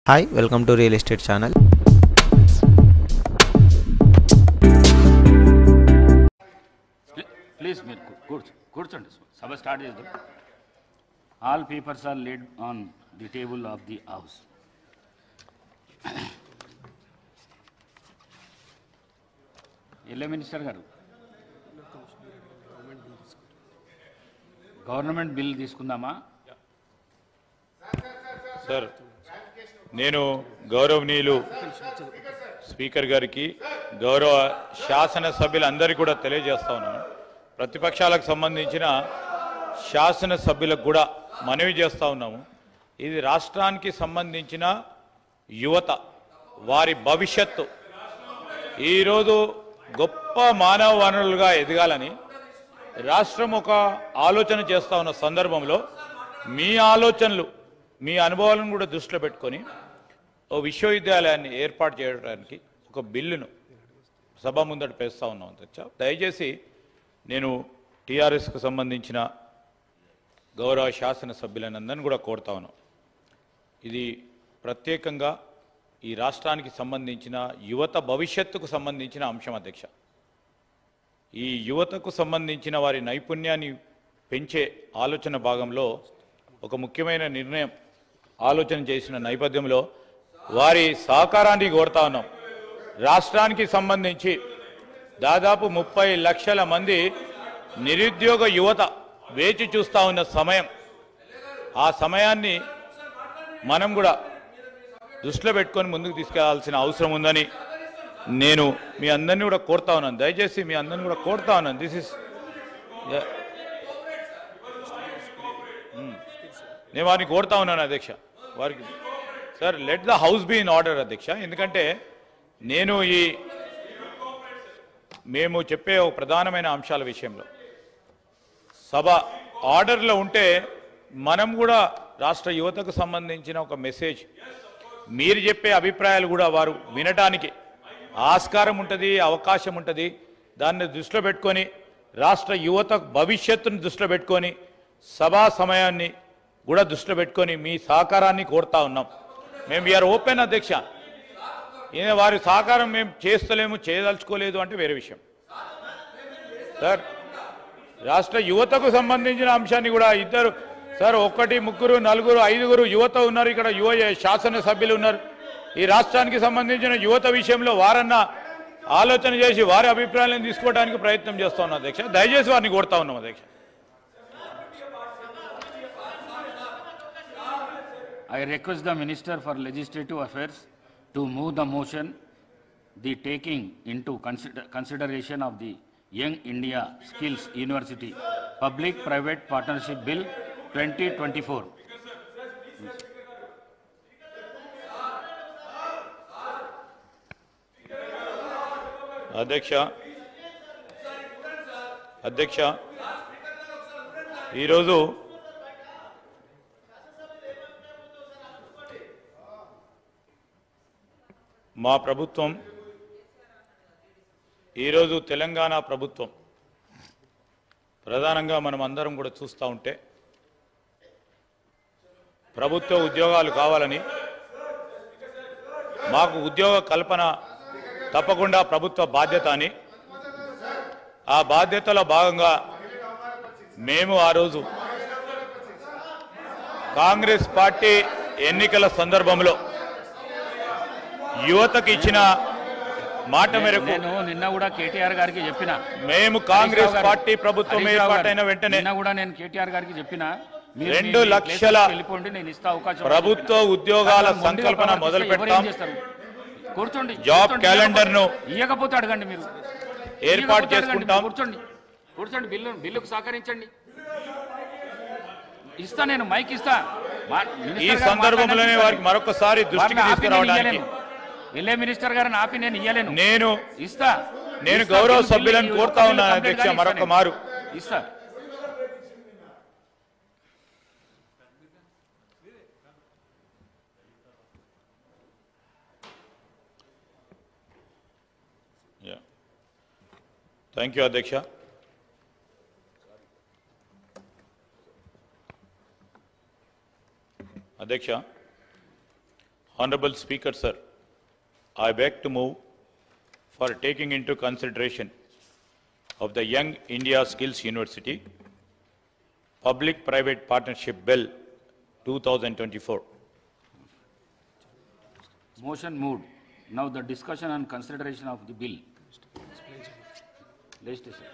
Hi, welcome to Real Estate Channel. Please, కూర్చోండి. సభ start చేద్దాం. All papers are laid on the table of the house. Minister గారు government bill తీసుకుందామా? Sir, నేను గౌరవనీయులు speaker గారికి, గౌరవ శాసనసభ్యులందరికీ కూడా తెలియజేస్తా ఉన్నాను. ప్రతిపక్షాలకు సంబంధించిన శాసనసభ్యులకు కూడా మనవి చేస్తూ ఉన్నాము. ఇది రాష్ట్రానికి సంబంధించిన యువత, వారి భవిష్యత్తు ఈరోజు గొప్ప మానవ వనరులుగా ఎదగాలని రాష్ట్రం ఒక ఆలోచన చేస్తూ ఉన్న సందర్భంలో మీ ఆలోచనలు, మీ అనుభవాలను కూడా దృష్టిలో పెట్టుకొని ఓ విశ్వవిద్యాలయాన్ని ఏర్పాటు చేయడానికి ఒక బిల్లును సభ ముందట పేస్తూ ఉన్నాం అధ్యక్ష. దయచేసి నేను టీఆర్ఎస్కు సంబంధించిన గౌరవ శాసనసభ్యులందరినీ కూడా కోరుతా ఉన్నాం. ఇది ప్రత్యేకంగా ఈ రాష్ట్రానికి సంబంధించిన యువత భవిష్యత్తుకు సంబంధించిన అంశం అధ్యక్ష. ఈ యువతకు సంబంధించిన వారి నైపుణ్యాన్ని పెంచే ఆలోచన భాగంలో ఒక ముఖ్యమైన నిర్ణయం ఆలోచన చేసిన నేపథ్యంలో వారి సహకారాన్ని కోరుతా ఉన్నాం. రాష్ట్రానికి సంబంధించి దాదాపు 30 లక్షల మంది నిరుద్యోగ యువత వేచి చూస్తూ ఉన్న సమయం, ఆ సమయాన్ని మనం కూడా దృష్టిలో పెట్టుకొని ముందుకు తీసుకెళ్లాల్సిన అవసరం ఉందని నేను మీ అందరినీ కూడా కోరుతా ఉన్నాను. దయచేసి మీ అందరినీ కూడా కోరుతా ఉన్నాను. నేను వారిని కోరుతా ఉన్నాను అధ్యక్ష. వారికి sir, let the house be in order అధ్యక్ష. ఎందుకంటే నేను మేము చెప్పే ఒక ప్రధానమైన అంశాల విషయంలో సభ ఆర్డర్లో ఉంటే మనం కూడా రాష్ట్ర యువతకు సంబంధించిన ఒక మెసేజ్, మీరు చెప్పే అభిప్రాయాలు కూడా వారు వినటానికి ఆస్కారం ఉంటుంది, అవకాశం ఉంటుంది. దాన్ని దృష్టిలో పెట్టుకొని రాష్ట్ర యువత భవిష్యత్తును దృష్టిలో పెట్టుకొని సభా సమయాన్ని కూడా దృష్టిలో పెట్టుకొని మీ సహకారాన్ని కోరుతా ఉన్నాం. మేము వీఆర్ ఓపెన్ అధ్యక్ష. వారి సహకారం మేము చేస్తలేము, చేయదలుచుకోలేదు అంటే వేరే విషయం. సార్, రాష్ట్ర యువతకు సంబంధించిన అంశాన్ని కూడా ఇద్దరు సార్, 1, 3, 4, 5 యువత ఉన్నారు ఇక్కడ, యువ శాసనసభ్యులు ఉన్నారు. ఈ రాష్ట్రానికి సంబంధించిన యువత విషయంలో వారన్నా ఆలోచన చేసి వారి అభిప్రాయాలను తీసుకోవడానికి ప్రయత్నం చేస్తా ఉన్నాం అధ్యక్ష. దయచేసి వారిని కోరుతా ఉన్నాం అధ్యక్ష. I request the Minister for Legislative Affairs to move the motion, the taking into consideration of the Young India Skills University Public-Private Partnership Bill 2024. అధ్యక్ష, ఈరోజు మా ప్రభుత్వం, ఈరోజు తెలంగాణ ప్రభుత్వం ప్రధానంగా మనం అందరం కూడా చూస్తూ ఉంటే ప్రభుత్వ ఉద్యోగాలు కావాలని, మాకు ఉద్యోగ కల్పన తప్పకుండా ప్రభుత్వ బాధ్యత అని, ఆ బాధ్యతలో భాగంగా మేము ఆ రోజు కాంగ్రెస్ పార్టీ ఎన్నికల సందర్భంలో యువతకు ఇచ్చిన మాట మేరకు నిన్న కూడా కేటీఆర్ గారికి చెప్పిన, మేము కాంగ్రెస్ పార్టీ ప్రభుత్వం ఏర్పాటైన వెంటనే కూడా నేను కేటీఆర్ గారికి చెప్పిన 2 లక్షల ప్రభుత్వ ఉద్యోగాల సంకల్పన మొదలు పెట్టాం. కూర్చోండి, జాబ్ క్యాలెండర్ ను ఇవ్వకపోతే అడగండి, మీరు ఏర్పాటు చేసుకుంటాం. కూర్చోండి, బిల్లుకు సహకరించండి. ఇస్తా, నేను మైక్ ఇస్తా. ఈ సందర్భంలోనే వారికి మరొకసారి దృష్టికి తీసుకురావడానికి మినిస్టర్ గారిని ఆపి నేను ఇయ్యలేను. నేను ఇస్తా. నేను గౌరవ సభ్యులను కోరుతా ఉన్నాను అధ్యక్ష, మరొక మారు ఇస్తా. థ్యాంక్ యూ అధ్యక్ష. అధ్యక్ష, Honorable Speaker, sir, I beg to move for taking into consideration of the Young India Skills University Public-Private Partnership Bill 2024. Motion moved. Now the discussion and consideration of the bill. Legislation.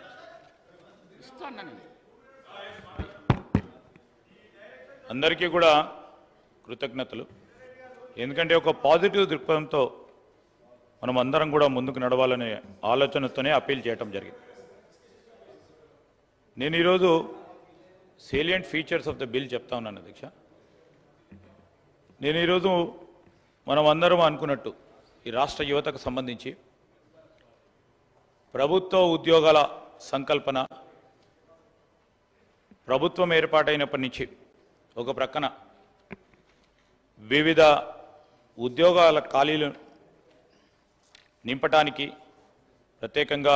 అందరికీ కూడా కృతజ్ఞతలు. ఎందుకంటే ఒక positive దృక్పథంతో మనం అందరం కూడా ముందుకు నడవాలనే ఆలోచనతోనే అప్పీల్ చేయడం జరిగింది. నేను ఈరోజు salient features of the bill చెప్తా ఉన్నాను అధ్యక్ష. నేను ఈరోజు మనం అందరం అనుకున్నట్టు ఈ రాష్ట్ర యువతకు సంబంధించి ప్రభుత్వ ఉద్యోగాల సంకల్పన ప్రభుత్వం ఏర్పాటైనప్పటి నుంచి ఒక ప్రక్కన వివిధ ఉద్యోగాల ఖాళీలు నింపటానికి ప్రత్యేకంగా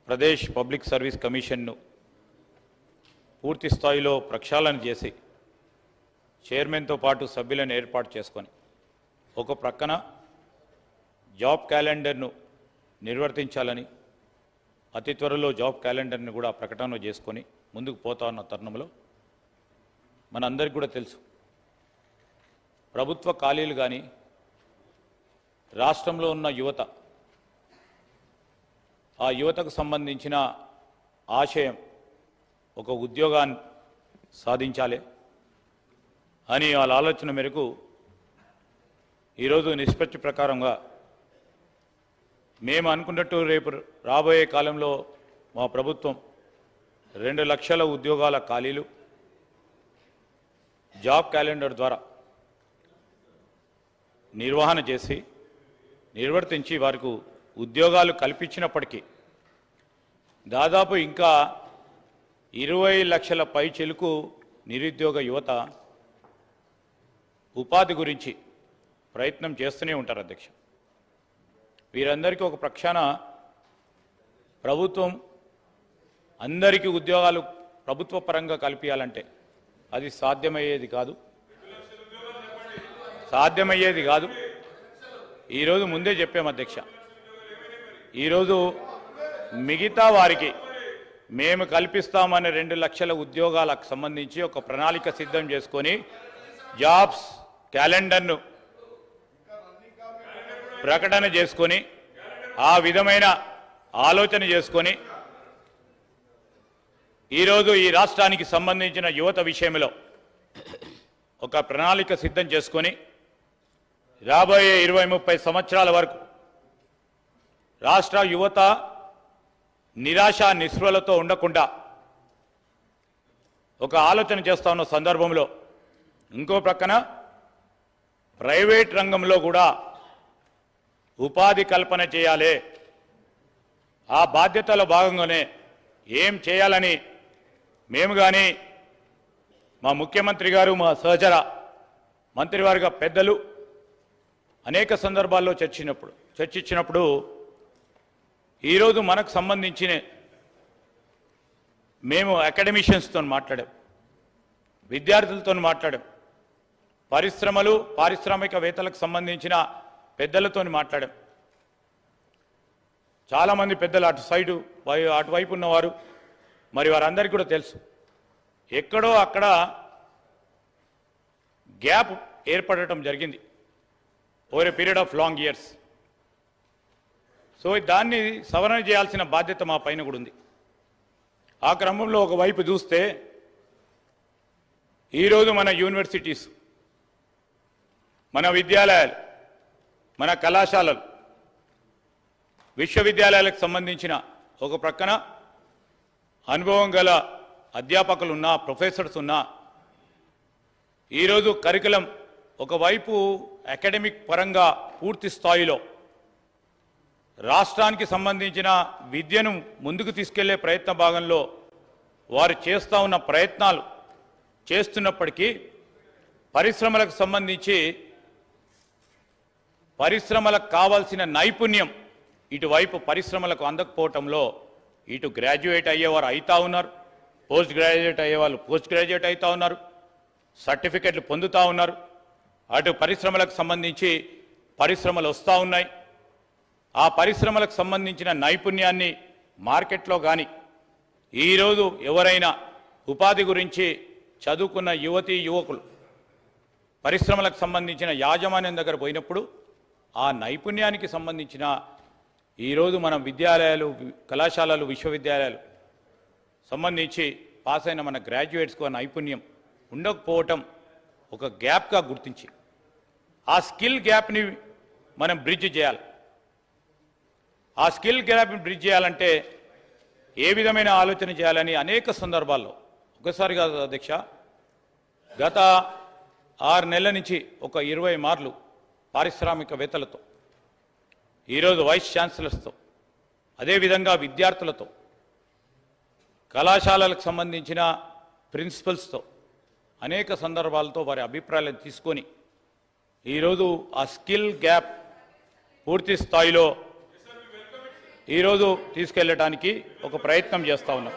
ప్రదేశ్ పబ్లిక్ సర్వీస్ కమిషన్ను పూర్తి స్థాయిలో ప్రక్షాళన చేసి చైర్మన్తో పాటు సభ్యులను ఏర్పాటు చేసుకొని ఒక ప్రక్కన జాబ్ క్యాలెండర్ను నిర్వర్తించాలని అతి త్వరలో జాబ్ క్యాలెండర్ని కూడా ప్రకటన చేసుకొని ముందుకు పోతా ఉన్న తరుణంలో మనందరికీ కూడా తెలుసు ప్రభుత్వ ఖాళీలు కానీ రాష్ట్రంలో ఉన్న యువత ఆ యువతకు సంబంధించిన ఆశయం ఒక ఉద్యోగాన్ని సాధించాలి అని వాళ్ళ ఆలోచన మేరకు ఈరోజు నిష్పత్తి ప్రకారంగా మేము అనుకున్నట్టు రేపు రాబోయే కాలంలో మా ప్రభుత్వం 2 లక్షల ఉద్యోగాల ఖాళీలు జాబ్ క్యాలెండర్ ద్వారా నిర్వహణ చేసి నిర్వర్తించి వారికి ఉద్యోగాలు కల్పించినప్పటికీ దాదాపు ఇంకా 20 లక్షల పైచిలుకు నిరుద్యోగ యువత ఉపాధి గురించి ప్రయత్నం చేస్తూనే ఉంటారు అధ్యక్ష. వీరందరికీ ఒక ప్రక్షాళన ప్రభుత్వం అందరికీ ఉద్యోగాలు ప్రభుత్వ పరంగా కల్పించాలంటే అది సాధ్యమయ్యేది కాదు. ఈరోజు ముందే చెప్పాము అధ్యక్ష. ఈరోజు మిగతా వారికి మేము కల్పిస్తామనే 2 లక్షల ఉద్యోగాలకు సంబంధించి ఒక ప్రణాళిక సిద్ధం చేసుకొని జాబ్స్ క్యాలెండర్ను ప్రకటన చేసుకొని ఆ విధమైన ఆలోచన చేసుకొని ఈరోజు ఈ రాష్ట్రానికి సంబంధించిన యువత విషయంలో ఒక ప్రణాళిక సిద్ధం చేసుకొని రాబోయే 20-30 సంవత్సరాల వరకు రాష్ట్ర యువత నిరాశ నిస్పృహలతో ఉండకుండా ఒక ఆలోచన చేస్తా ఉన్న సందర్భంలో ఇంకో ప్రక్కన ప్రైవేట్ రంగంలో కూడా ఉపాధి కల్పన చేయాలి. ఆ బాధ్యతలో భాగంగానే ఏం చేయాలని మేము కానీ మా ముఖ్యమంత్రి గారు మా సహచర మంత్రివర్గ పెద్దలు అనేక సందర్భాల్లో చర్చించినప్పుడు ఈరోజు మనకు సంబంధించిన మేము అకాడమిషియన్స్తో మాట్లాడాం, విద్యార్థులతో మాట్లాడాం, పరిశ్రమలు పారిశ్రామికవేత్తలకు సంబంధించిన పెద్దలతో మాట్లాడాం. చాలామంది పెద్దలు అటువైపు ఉన్నవారు మరి వారందరికీ కూడా తెలుసు ఎక్కడో అక్కడ గ్యాప్ ఏర్పడటం జరిగింది over a period of long years. So దాన్ని సవరణ చేయాల్సిన బాధ్యత మా పైన కూడా ఉంది. ఆ క్రమంలో ఒకవైపు చూస్తే ఈరోజు మన యూనివర్సిటీస్, మన విద్యాలయాలు, మన కళాశాలలు, విశ్వవిద్యాలయాలకు సంబంధించిన ఒక ప్రక్కన అనుభవం గల అధ్యాపకులు ఉన్నా, ప్రొఫెసర్స్ ఉన్నా, ఈరోజు కరికులం ఒకవైపు అకాడమిక్ పరంగా పూర్తి స్థాయిలో రాష్ట్రానికి సంబంధించిన విద్యను ముందుకు తీసుకెళ్లే ప్రయత్న భాగంలో వారు చేస్తూ ఉన్న ప్రయత్నాలు చేస్తున్నప్పటికీ పరిశ్రమలకు సంబంధించి పరిశ్రమలకు కావాల్సిన నైపుణ్యం ఇటువైపు పరిశ్రమలకు అందకపోవటంలో ఇటు గ్రాడ్యుయేట్ అయ్యేవారు అవుతా ఉన్నారు, పోస్ట్ గ్రాడ్యుయేట్ అయ్యేవాళ్ళు పోస్ట్ గ్రాడ్యుయేట్ అవుతా ఉన్నారు, సర్టిఫికెట్లు పొందుతూ ఉన్నారు. అటు పరిశ్రమలకు సంబంధించి పరిశ్రమలు వస్తూ ఉన్నాయి. ఆ పరిశ్రమలకు సంబంధించిన నైపుణ్యాన్ని మార్కెట్లో కానీ ఈరోజు ఎవరైనా ఉపాధి గురించి చదువుకున్న యువతీ యువకులు పరిశ్రమలకు సంబంధించిన యాజమాన్యం దగ్గర పోయినప్పుడు ఆ నైపుణ్యానికి సంబంధించిన ఈరోజు మనం విద్యాలయాలు, కళాశాలలు, విశ్వవిద్యాలయాలు సంబంధించి పాస్ అయిన మన గ్రాడ్యుయేట్స్కు ఆ నైపుణ్యం ఉండకపోవటం ఒక గ్యాప్గా గుర్తించి ఆ స్కిల్ గ్యాప్ని మనం బ్రిడ్జ్ చేయాలి. ఆ స్కిల్ గ్యాప్ని బ్రిడ్జ్ చేయాలంటే ఏ విధమైన ఆలోచన చేయాలని అనేక సందర్భాల్లో, ఒకసారి కాదు అధ్యక్ష, గత 6 నెలల నుంచి ఒక 20 మార్లు పారిశ్రామికవేత్తలతో, ఈరోజు వైస్ ఛాన్సలర్స్తో, అదేవిధంగా విద్యార్థులతో, కళాశాలలకు సంబంధించిన ప్రిన్సిపల్స్తో అనేక సందర్భాలతో వారి అభిప్రాయాలను తీసుకొని ఈరోజు ఆ స్కిల్ గ్యాప్ పూర్తి స్థాయిలో ఈరోజు తీసుకెళ్ళడానికి ఒక ప్రయత్నం చేస్తూ ఉన్నాం.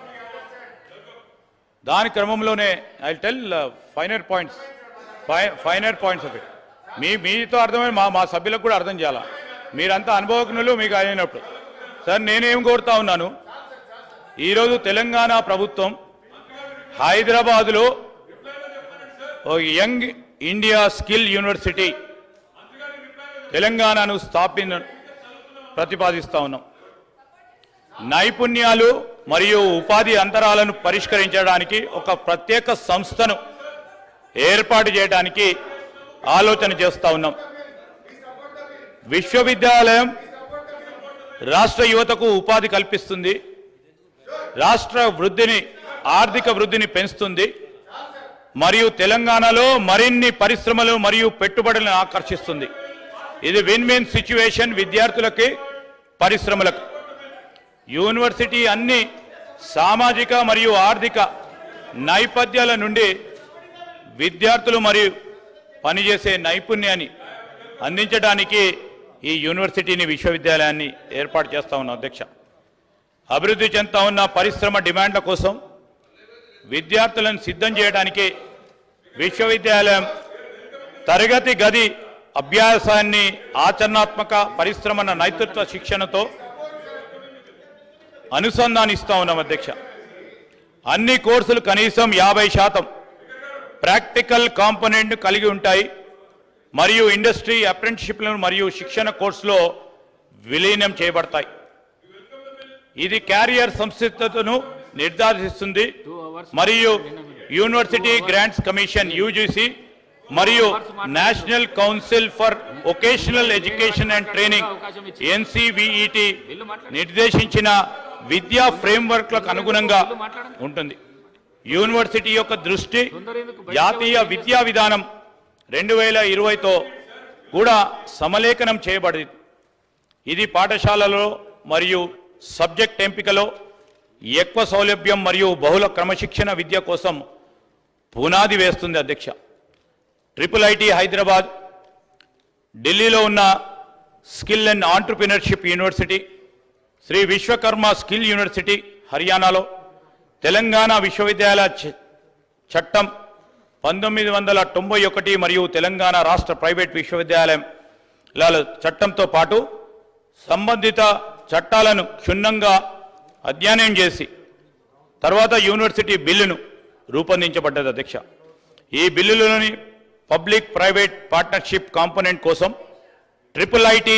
దాని క్రమంలోనే I tell finer points of it. మీతో అర్థమైన మా సభ్యులకు కూడా అర్థం చేయాలా. మీరంతా అనుభవజ్ఞులు, మీకు అయినప్పుడు సార్ నేనేం కోరుతా ఉన్నాను, ఈరోజు తెలంగాణ ప్రభుత్వం హైదరాబాదులో యంగ్ ఇండియా స్కిల్ యూనివర్సిటీ తెలంగాణను ప్రతిపాదిస్తూ ఉన్నాం. నైపుణ్యాలు మరియు ఉపాధి అంతరాలను పరిష్కరించడానికి ఒక ప్రత్యేక సంస్థను ఏర్పాటు చేయడానికి ఆలోచన చేస్తూ ఉన్నాం. విశ్వవిద్యాలయం రాష్ట్ర యువతకు ఉపాధి కల్పిస్తుంది, రాష్ట్ర వృద్ధిని, ఆర్థిక వృద్ధిని పెంచుతుంది, మరియు తెలంగాణలో మరిన్ని పరిశ్రమలు మరియు పెట్టుబడులను ఆకర్షిస్తుంది. ఇది విన్ విన్ సిచ్యువేషన్ విద్యార్థులకి, పరిశ్రమలకు. యూనివర్సిటీ అన్ని సామాజిక మరియు ఆర్థిక నేపథ్యాల నుండి విద్యార్థులు మరియు పనిచేసే నైపుణ్యాన్ని అందించడానికి ఈ యూనివర్సిటీని, విశ్వవిద్యాలయాన్ని ఏర్పాటు చేస్తా ఉన్నాం అధ్యక్ష. అభివృద్ధి చెందుతా ఉన్న పరిశ్రమ డిమాండ్ల కోసం విద్యార్థులను సిద్ధం చేయడానికి విశ్వవిద్యాలయం తరగతి గది అభ్యాసాన్ని ఆచరణాత్మక పరిశ్రమ నేతృత్వ శిక్షణతో అనుసంధానిస్తా ఉన్నాం అధ్యక్ష. అన్ని కోర్సులు కనీసం 50% ప్రాక్టికల్ కాంపోనెంట్ కలిగి ఉంటాయి మరియు ఇండస్ట్రీ అప్రెంటిస్షిప్లను మరియు శిక్షణ కోర్సులో విలీనం చేయబడతాయి. ఇది క్యారియర్ సంసిద్ధతను నిర్ధారిస్తుంది మరియు యూనివర్సిటీ గ్రాంట్స్ కమిషన్ యూజీసీ మరియు national council for vocational education and training NCVET నిర్దేశించిన విద్యా ఫ్రేమ్వర్క్లకు అనుగుణంగా ఉంటుంది. యూనివర్సిటీ యొక్క దృష్టి జాతీయ విద్యా విధానం 2020తో కూడా సమలేఖనం చేయబడింది. ఇది పాఠశాలలో మరియు సబ్జెక్ట్ ఎంపికలో ఎక్కువ సౌలభ్యం మరియు బహుళ క్రమశిక్షణ విద్య కోసం పునాది వేస్తుంది అధ్యక్ష. IIIT హైదరాబాద్, ఢిల్లీలో ఉన్న skill and entrepreneurship university, Shri Vishwakarma skill university హర్యానాలో, తెలంగాణ విశ్వవిద్యాలయ చట్టం 1991 మరియు తెలంగాణ రాష్ట్ర ప్రైవేట్ విశ్వవిద్యాలయాల చట్టంతో పాటు సంబంధిత చట్టాలను క్షుణ్ణంగా అధ్యయనం చేసి తర్వాత యూనివర్సిటీ బిల్లును రూపొందించబడ్డది అధ్యక్ష. ఈ బిల్లులోని పబ్లిక్ ప్రైవేట్ పార్ట్నర్షిప్ కాంపోనెంట్ కోసం IIIT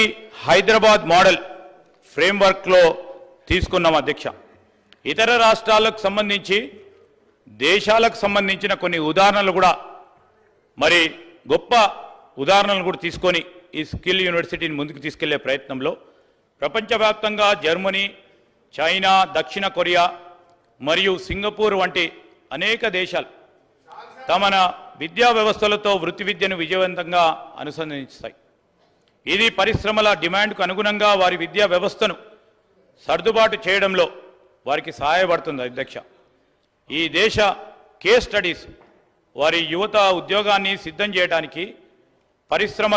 హైదరాబాద్ మోడల్ ఫ్రేమ్వర్క్లో తీసుకున్నాం అధ్యక్ష. ఇతర రాష్ట్రాలకు సంబంధించి, దేశాలకు సంబంధించిన కొన్ని ఉదాహరణలు కూడా, మరి గొప్ప ఉదాహరణలు కూడా తీసుకొని ఈ స్కిల్ యూనివర్సిటీని ముందుకు తీసుకెళ్లే ప్రయత్నంలో ప్రపంచవ్యాప్తంగా జర్మనీ, చైనా, దక్షిణ కొరియా మరియు సింగపూర్ వంటి అనేక దేశాలు తమ విద్యా వ్యవస్థలతో వృత్తి విద్యను విజయవంతంగా అనుసంధానిస్తాయి. ఇది పరిశ్రమల డిమాండ్కు అనుగుణంగా వారి విద్యా వ్యవస్థను సర్దుబాటు చేయడంలో వారికి సహాయపడుతుంది అధ్యక్ష. ఈ దేశ కేస్ స్టడీస్ వారి యువత ఉద్యోగాన్ని సిద్ధం చేయడానికి పరిశ్రమ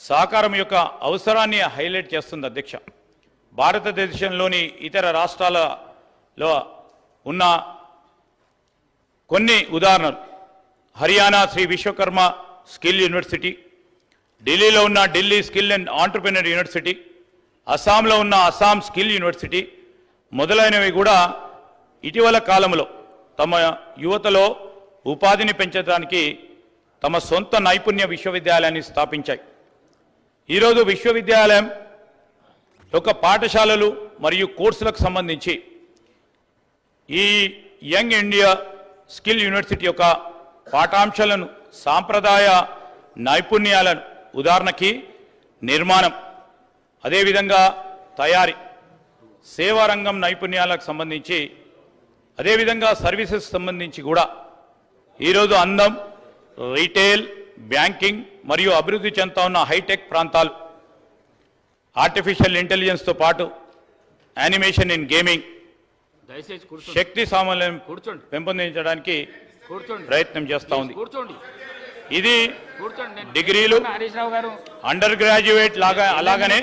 సహకారం యొక్క అవసరాన్ని హైలైట్ చేస్తుంది అధ్యక్ష. భారతదేశంలోని ఇతర రాష్ట్రాలలో ఉన్న కొన్ని ఉదాహరణలు: హర్యానా శ్రీ విశ్వకర్మ స్కిల్ యూనివర్సిటీ, ఢిల్లీలో ఉన్న Delhi skill and entrepreneur university, అస్సాంలో ఉన్న అస్సాం స్కిల్ యూనివర్సిటీ మొదలైనవి కూడా ఇటీవల కాలంలో తమ యువతలో ఉపాధిని పెంచడానికి తమ సొంత నైపుణ్య విశ్వవిద్యాలయాన్ని స్థాపించాయి. ఈరోజు విశ్వవిద్యాలయం యొక్క పాఠశాలలు మరియు కోర్సులకు సంబంధించి ఈ యంగ్ ఇండియా స్కిల్ యూనివర్సిటీ యొక్క పాఠాంశాలను, సాంప్రదాయ నైపుణ్యాలను, ఉదాహరణకి నిర్మాణం, అదేవిధంగా తయారీ, సేవారంగం నైపుణ్యాలకు సంబంధించి, అదేవిధంగా సర్వీసెస్ సంబంధించి కూడా ఈరోజు అందం, రీటైల్, బ్యాంకింగ్ మరియు అభివృద్ధి చెందుతా ఉన్న హైటెక్ ప్రాంతాలు, ఆర్టిఫిషియల్ ఇంటెలిజెన్స్తో పాటు యానిమేషన్ ఇన్ గేమింగ్, శక్తి సామర్థ్యం పెంపొందించడానికి ప్రయత్నం చేస్తూ ఉంది. ఇది డిగ్రీలు, అండర్ గ్రాడ్యుయేట్ లాగా అలాగనే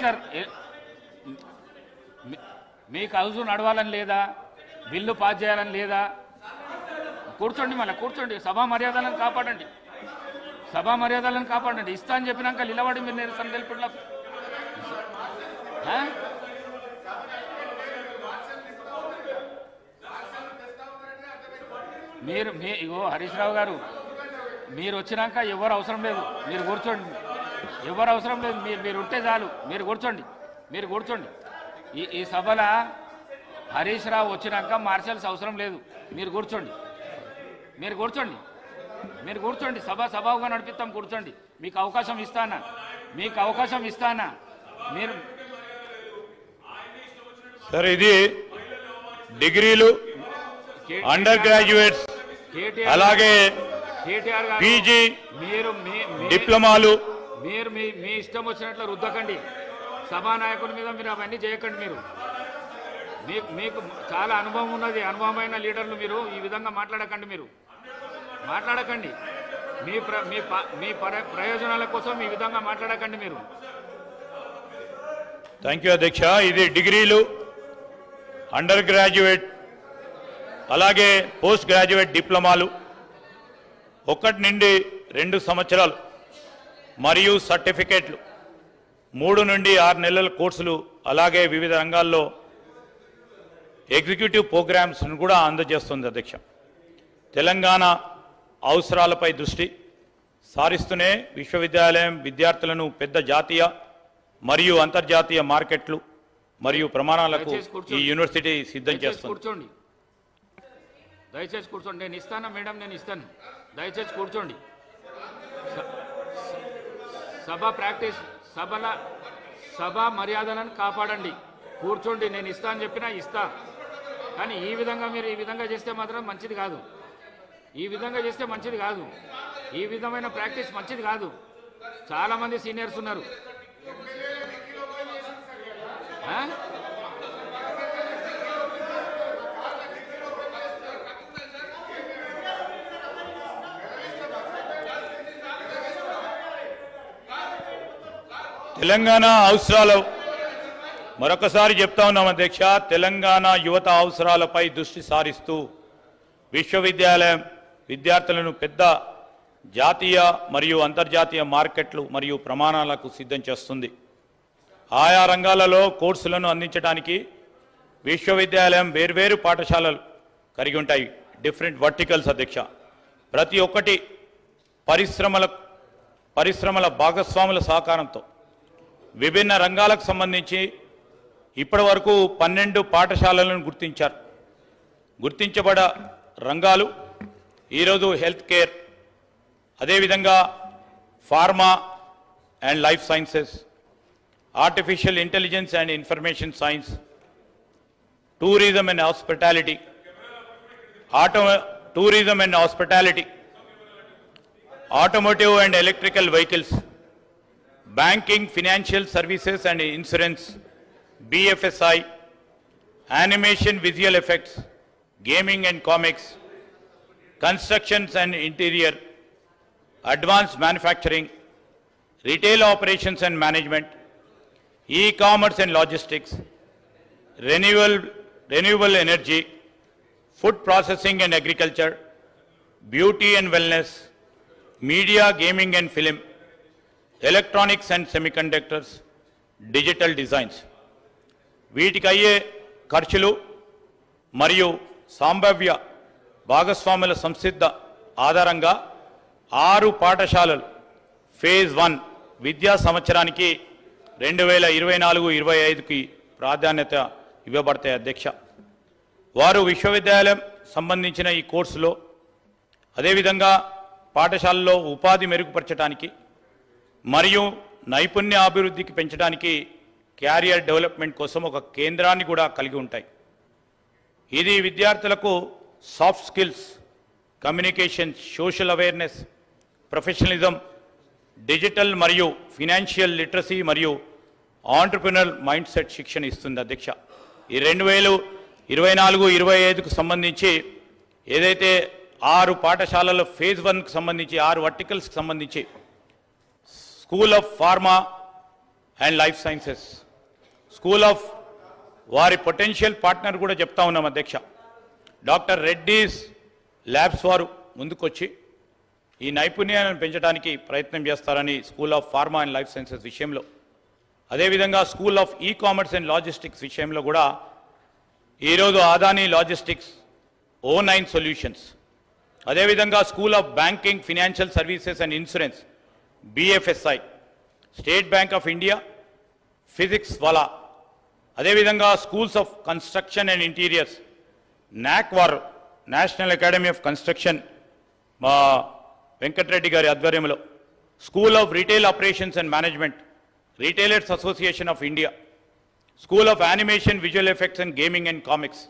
మీకు హౌస్ నడవాలని లేదా, బిల్లు పాస్ చేయాలని లేదా? కూర్చోండి, మళ్ళీ కూర్చోండి. సభా మర్యాదలను కాపాడండి, సభా మర్యాదలను కాపాడండి. ఇస్తా అని చెప్పినాక నిలబడి మీరు నిరసన తెలిపట్ల మీరు ఇగో హరీష్ రావు గారు, మీరు వచ్చినాక ఎవరు అవసరం లేదు, మీరు కూర్చోండి. ఎవరు అవసరం లేదు, మీరు ఉంటే చాలు. మీరు కూర్చోండి, మీరు కూర్చోండి. ఈ సభలో హరీష్ రావు వచ్చినాక మార్షల్స్ అవసరం లేదు. మీరు కూర్చోండి, మీరు కూర్చోండి, మీరు కూర్చోండి. సభాగా నడిపిస్తాం, కూర్చోండి. మీకు అవకాశం ఇస్తానా, మీకు అవకాశం ఇస్తానా? మీరు సార్, ఇది డిగ్రీలు, అండర్ గ్రాడ్యుయేట్స్, అలాగే కేటీఆర్ గారు, పీజీ, మీరు డిప్లొమాలు, మీరు మీ ఇష్టం వచ్చినట్లు రుద్దకండి. సభానాయకుల మీద మీరు అవన్నీ చేయకండి. మీకు చాలా అనుభవం ఉన్నది, అనుభవమైన లీడర్లు. మీరు ఈ విధంగా మాట్లాడకండి, మీరు మాట్లాడకండి. మీ ప్రయోజనాల కోసం ఈ విధంగా మాట్లాడకండి మీరు. థ్యాంక్ యూ అధ్యక్ష. ఇది డిగ్రీలు, అండర్ గ్రాడ్యుయేట్, అలాగే పోస్ట్ గ్రాడ్యుయేట్ డిప్లొమాలు, 1 నుండి 2 సంవత్సరాలు మరియు సర్టిఫికేట్లు, 3 నుండి 6 నెలల కోర్సులు, అలాగే వివిధ రంగాల్లో ఎగ్జిక్యూటివ్ ప్రోగ్రామ్స్ను కూడా అందజేస్తుంది అధ్యక్ష. తెలంగాణ అవసరాలపై దృష్టి సారిస్తూనే విశ్వవిద్యాలయం విద్యార్థులను పెద్ద జాతీయ మరియు అంతర్జాతీయ మార్కెట్లు మరియు ప్రమాణాలకు ఈ యూనివర్సిటీ సిద్ధం చేస్తుంది. కూర్చోండి, దయచేసి కూర్చోండి. నేను ఇస్తాను మేడం, నేను ఇస్తాను. దయచేసి కూర్చోండి. సభ మర్యాదలను కాపాడండి. కూర్చోండి. నేను ఇస్తా అని చెప్పినా ఇస్తా, కానీ ఈ విధంగా మీరు ఈ విధంగా చేస్తే మాత్రం మంచిది కాదు. ఈ విధంగా చేస్తే మంచిది కాదు. ఈ విధమైన ప్రాక్టీస్ మంచిది కాదు. చాలామంది సీనియర్స్ ఉన్నారు. తెలంగాణ అవసరాలు మరొకసారి చెప్తా ఉన్నాం అధ్యక్ష. తెలంగాణ యువత అవసరాలపై దృష్టి సారిస్తూ విశ్వవిద్యాలయం విద్యార్థులను పెద్ద జాతీయ మరియు అంతర్జాతీయ మార్కెట్లు మరియు ప్రమాణాలకు సిద్ధం చేస్తుంది. ఆయా రంగాలలో కోర్సులను అందించడానికి విశ్వవిద్యాలయం వేర్వేరు పాఠశాలలు కలిగి ఉంటాయి, డిఫరెంట్ వర్టికల్స్ అధ్యక్ష. ప్రతి ఒక్కటి పరిశ్రమల భాగస్వాముల సహకారంతో విభిన్న రంగాలకు సంబంధించి ఇప్పటి వరకు 12 పాఠశాలలను గుర్తించారు. గుర్తించబడ రంగాలు ఈరోజు హెల్త్ కేర్, అదేవిధంగా pharma and Life sciences, artificial intelligence and information science, tourism and hospitality, automotive and electrical vehicles, banking, financial services and insurance, BFSI, animation, visual effects, gaming and comics, constructions and interior, advanced manufacturing, retail operations and management, e-commerce and logistics, renewable energy, food processing and agriculture, beauty and wellness, media, gaming and film, electronics and semiconductors, digital designs. వీటికి అయ్యే ఖర్చులు మరియు సంభావ్య భాగస్వాముల సంసిద్ధ ఆధారంగా 6 పాఠశాలలు phase 1 విద్యా సంవత్సరానికి 2024-25కి ప్రాధాన్యత ఇవ్వబడతాయి అధ్యక్ష. వారు విశ్వవిద్యాలయం సంబంధించిన ఈ కోర్సులో అదేవిధంగా పాఠశాలలో ఉపాధి మెరుగుపరచడానికి మరియు నైపుణ్య అభివృద్ధికి పెంచడానికి క్యారియర్ డెవలప్మెంట్ కోసం ఒక కేంద్రాన్ని కూడా కలిగి ఉంటాయి. ఇది విద్యార్థులకు soft skills, communication, social awareness, professionalism, digital మరియు ఫినాన్షియల్ లిటరసీ మరియు ఆంటర్ప్రినర్ మైండ్ సెట్ శిక్షణ ఇస్తుంది అధ్యక్ష. ఈ 2024-25కు సంబంధించి ఏదైతే 6 పాఠశాలల ఫేజ్ 1కు సంబంధించి 6 వర్టికల్స్కి సంబంధించి school of Pharma and Life sciences, school of వారి పొటెన్షియల్ పార్ట్నర్ కూడా చెప్తా ఉన్నాం అధ్యక్ష. డాక్టర్ రెడ్డీస్ ల్యాబ్స్ వారు ముందుకొచ్చి ఈ నైపుణ్యాలను పెంచడానికి ప్రయత్నం చేస్తారని School of Pharma and Life Sciences విషయంలో, అదేవిధంగా School of e commerce and logistics విషయంలో కూడా ఈరోజు ఆదాని లాజిస్టిక్స్, O9 సొల్యూషన్స్, అదేవిధంగా School of Banking, Financial Services and Insurance, BFSI, State Bank of India, Physics Wallah, అదేవిధంగా Schools of Construction and Interiors, NAC వారు, National Academy of Construction మా వెంకటరెడ్డి గారి ఆధ్వర్యంలో, School of Retail Operations and Management, Retailers Association of India, School of Animation, visual effects and gaming and comics,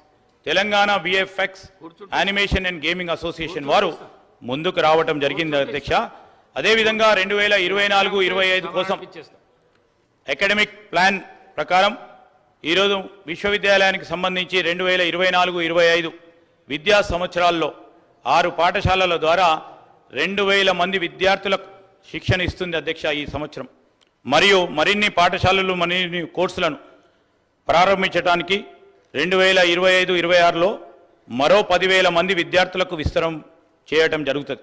Telangana VFX animation and gaming association వారు ముందుకు రావడం జరిగింది అధ్యక్ష. అదేవిధంగా 2024-25 కోసం అకాడమిక్ ప్లాన్ ప్రకారం ఈరోజు విశ్వవిద్యాలయానికి సంబంధించి 2024-25 విద్యా సంవత్సరాల్లో 6 పాఠశాలల ద్వారా 2000 మంది విద్యార్థులకు శిక్షణ ఇస్తుంది అధ్యక్ష ఈ సంవత్సరం. మరియు మరిన్ని పాఠశాలలు, మరిన్ని కోర్సులను ప్రారంభించడానికి 2025-26లో మరో 10,000 మంది విద్యార్థులకు విస్తరం చేయడం జరుగుతుంది.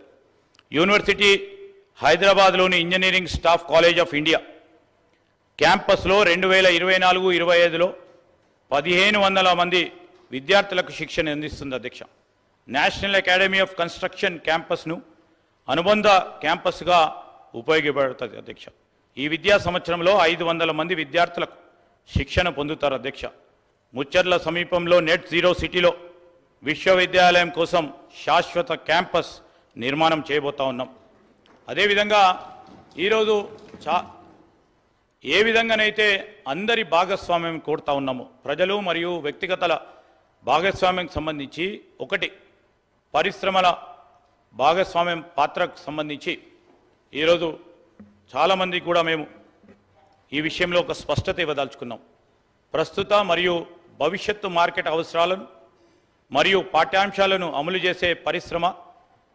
యూనివర్సిటీ హైదరాబాద్లోని engineering staff college of India క్యాంపస్లో 2024-25లో 1,500 మంది విద్యార్థులకు శిక్షణ అందిస్తుంది అధ్యక్ష. నేషనల్ అకాడమీ ఆఫ్ కన్స్ట్రక్షన్ క్యాంపస్ను అనుబంధ క్యాంపస్గా ఉపయోగపడుతుంది అధ్యక్ష. ఈ విద్యా సంవత్సరంలో 500 మంది విద్యార్థులకు శిక్షణ పొందుతారు అధ్యక్ష. ముచ్చర్ల సమీపంలో నెట్ జీరో సిటీలో విశ్వవిద్యాలయం కోసం శాశ్వత క్యాంపస్ నిర్మాణం చేయబోతా ఉన్నాం. అదేవిధంగా ఈరోజు ఏ విధంగానైతే అందరి భాగస్వామ్యం కోరుతా ఉన్నామో, ప్రజలు మరియు వ్యక్తిగతల భాగస్వామ్యం సంబంధించి, ఒకటి పరిశ్రమల భాగస్వామ్యం పాత్రకు సంబంధించి ఈరోజు చాలామంది కూడా మేము ఈ విషయంలో ఒక స్పష్టత ఇవ్వదలుచుకున్నాం. ప్రస్తుత మరియు భవిష్యత్తు మార్కెట్ అవసరాలను మరియు పాఠ్యాంశాలను అమలు చేసే పరిశ్రమ